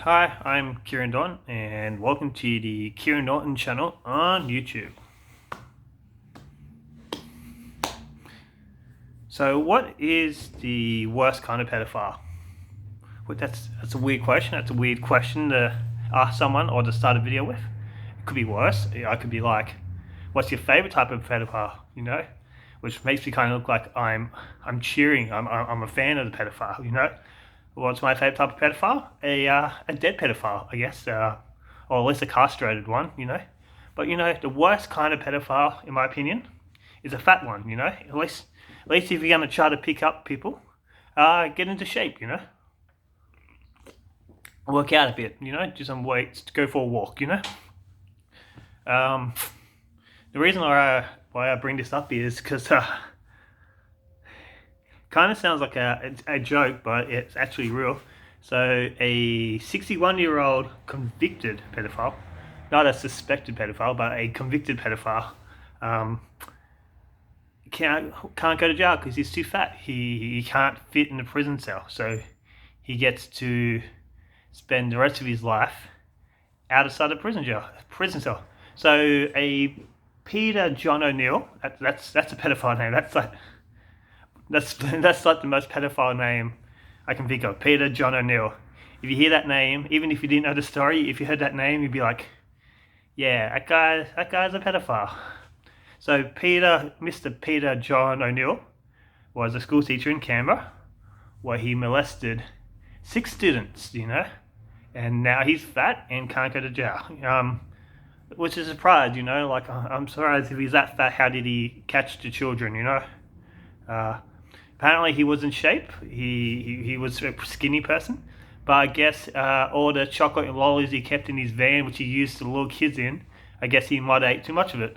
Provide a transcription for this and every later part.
Hi, I'm Kieran Don, and welcome to the Kieran Norton channel on YouTube. So, what is the worst kind of pedophile? Well, that's a weird question. That's a weird question to ask someone or to start a video with. It could be worse. I could be like, "What's your favorite type of pedophile?" Which makes me kind of look like I'm cheering. I'm a fan of the pedophile. What's my favorite type of pedophile? A dead pedophile, I guess, or at least a castrated one. But the worst kind of pedophile, in my opinion, is a fat one. At least if you're gonna try to pick up people, get into shape. Work out a bit. Do some weights, go for a walk. Um, the reason why I bring this up is because kind of sounds like a joke, but it's actually real. So a 61-year-old convicted pedophile, not a suspected pedophile, but a convicted pedophile, can't go to jail because he's too fat. He can't fit in the prison cell, so he gets to spend the rest of his life outside the prison cell. So a Peter John O'Neill, that's a pedophile name. That's like the most pedophile name I can think of. Peter John O'Neill. If you hear that name, even if you didn't know the story, if you heard that name, you'd be like, yeah, that guy's a pedophile. So Mr. Peter John O'Neill was a school teacher in Canberra where he molested 6 students, and now he's fat and can't go to jail. Which is a surprise, like I'm surprised if he's that fat, how did he catch the children, Apparently he was in shape. He was a skinny person, but I guess all the chocolate and lollies he kept in his van, which he used to lure kids in, I guess he might have ate too much of it.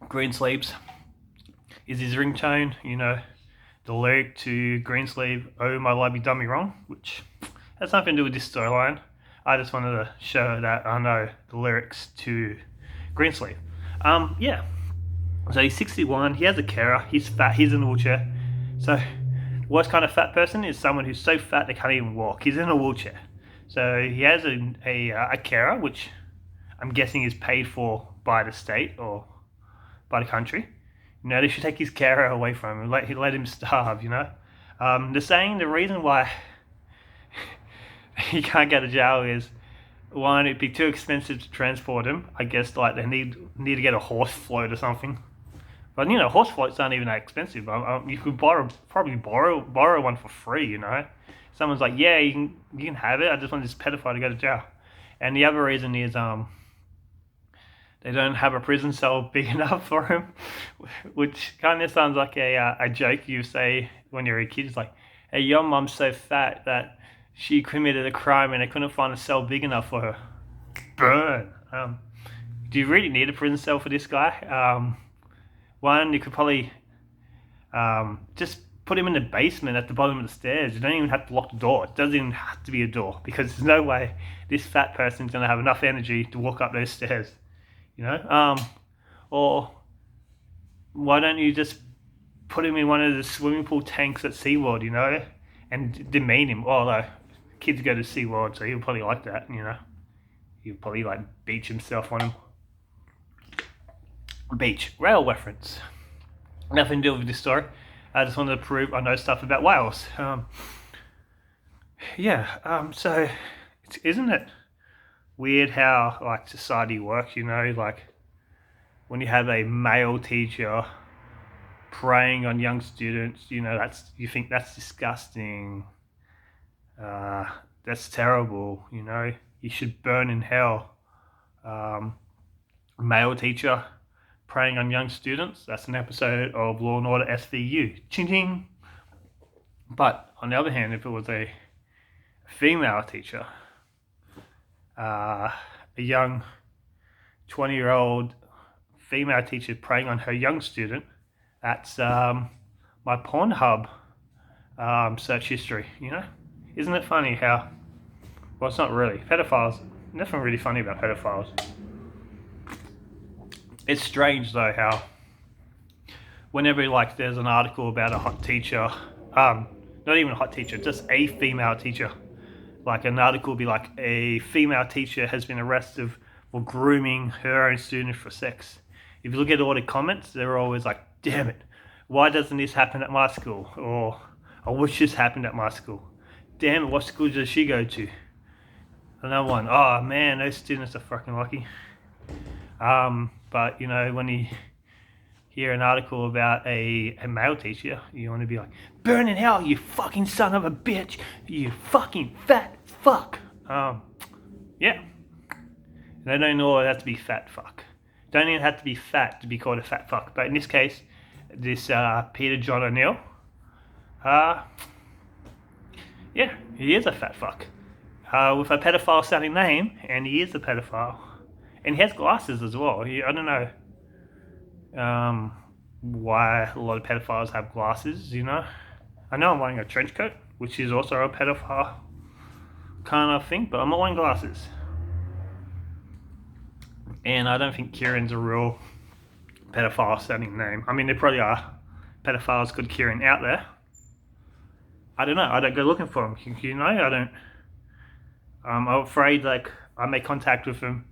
Greensleeves is his ringtone. The lyric to Greensleeve, "Oh my love, you done me wrong," which has nothing to do with this storyline. I just wanted to show that I know the lyrics to Greensleeve. Yeah. So he's 61, he has a carer, he's fat, he's in a wheelchair. So the worst kind of fat person is someone who's so fat they can't even walk. He's in a wheelchair. So he has a carer, which I'm guessing is paid for by the state or by the country. They should take his carer away from him, let him starve, the reason why he can't go to jail is, one, it'd be too expensive to transport him. I guess like they need to get a horse float or something. But horse floats aren't even that expensive. You could probably borrow one for free. Someone's like, yeah, you can have it. I just want this pedophile to go to jail. And the other reason is they don't have a prison cell big enough for him, which kind of sounds like a joke you say when you're a kid. It's like, hey, your mom's so fat that she committed a crime and they couldn't find a cell big enough for her. Burn. Do you really need a prison cell for this guy? One, you could probably just put him in the basement at the bottom of the stairs. You don't even have to lock the door. It doesn't even have to be a door because there's no way this fat person's going to have enough energy to walk up those stairs. Or why don't you just put him in one of the swimming pool tanks at SeaWorld, and demean him? Oh, no, kids go to SeaWorld, so he'll probably like that, He'll probably like beach himself on him. Beach, rail reference. Nothing to do with this story. I just wanted to prove I know stuff about whales. So isn't it weird how like society works, like when you have a male teacher preying on young students, you think that's disgusting. That's terrible, you should burn in hell. Male teacher preying on young students, that's an episode of Law and Order SVU. Ching ching. But on the other hand, if it was a female teacher, a young 20-year-old female teacher preying on her young student, that's my Pornhub search history, Isn't it funny how, well, it's not really. Pedophiles, nothing really funny about pedophiles. It's strange though how whenever like there's an article about a hot teacher, not even a hot teacher, just a female teacher. Like an article will be like, a female teacher has been arrested for grooming her own student for sex. If you look at all the comments, they're always like, damn it, why doesn't this happen at my school? Or, I wish this happened at my school. Damn it, what school does she go to? Another one, oh man, those students are fucking lucky. But you know, when you hear an article about a male teacher, you want to be like, burn in hell, you fucking son of a bitch, you fucking fat fuck. Yeah. They don't all have to be fat fuck. Don't even have to be fat to be called a fat fuck. But in this case, this Peter John O'Neill, yeah, he is a fat fuck. With a pedophile sounding name, and he is a pedophile. And he has glasses as well. I don't know why a lot of pedophiles have glasses, you know. I know I'm wearing a trench coat, which is also a pedophile kind of thing, but I'm not wearing glasses. And I don't think Kieran's a real pedophile sounding name. I mean, there probably are pedophiles called Kieran out there. I don't know. I don't go looking for them. You know, I don't. I'm afraid, like, I make contact with him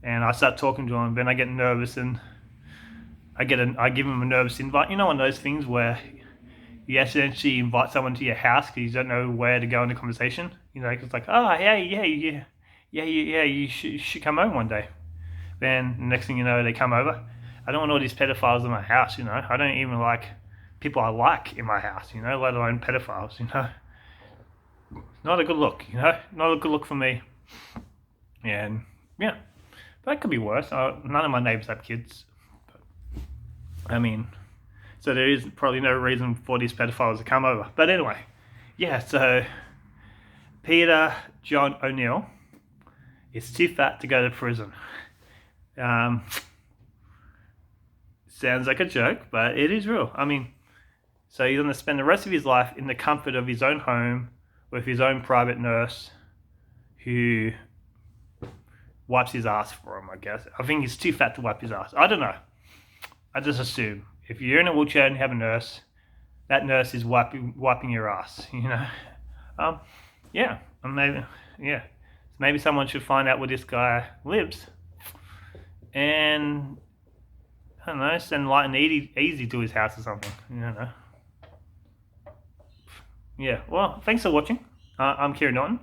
and I start talking to him, then I get nervous and I give him a nervous invite. You know, one of those things where you accidentally invite someone to your house because you don't know where to go in the conversation. You know, it's like, oh, yeah, you should come home one day. Then the next thing you know, they come over. I don't want all these pedophiles in my house, you know. I don't even like people I like in my house, you know, let alone pedophiles, you know. Not a good look, you know. Not a good look for me. And yeah, but it could be worse. None of my neighbors have kids. But, I mean, so there is probably no reason for these pedophiles to come over. But anyway, yeah, so Peter John O'Neill is too fat to go to prison. Sounds like a joke, but it is real. I mean, so he's going to spend the rest of his life in the comfort of his own home with his own private nurse who wipes his ass for him, I guess. I think he's too fat to wipe his ass. I don't know. I just assume. If you're in a wheelchair and you have a nurse, that nurse is wiping your ass, you know. Yeah, maybe someone should find out where this guy lives and, I don't know, send light and easy to his house or something, you don't know. Yeah, well, thanks for watching. I'm Kieran Norton,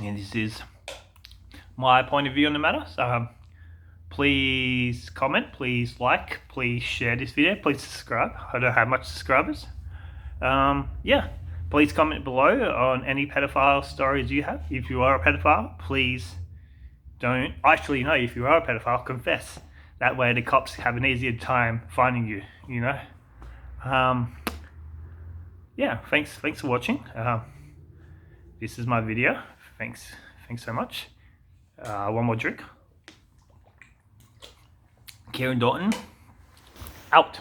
and this is my point of view on the matter. So please comment, please like, please share this video, please subscribe. I don't have much subscribers. Yeah, please comment below on any pedophile stories you have. If you are a pedophile, please don't, actually no, if you are a pedophile, confess. That way the cops have an easier time finding you, you know. Yeah, thanks for watching. This is my video. Thanks so much. One more drink. Kieran Norton, out.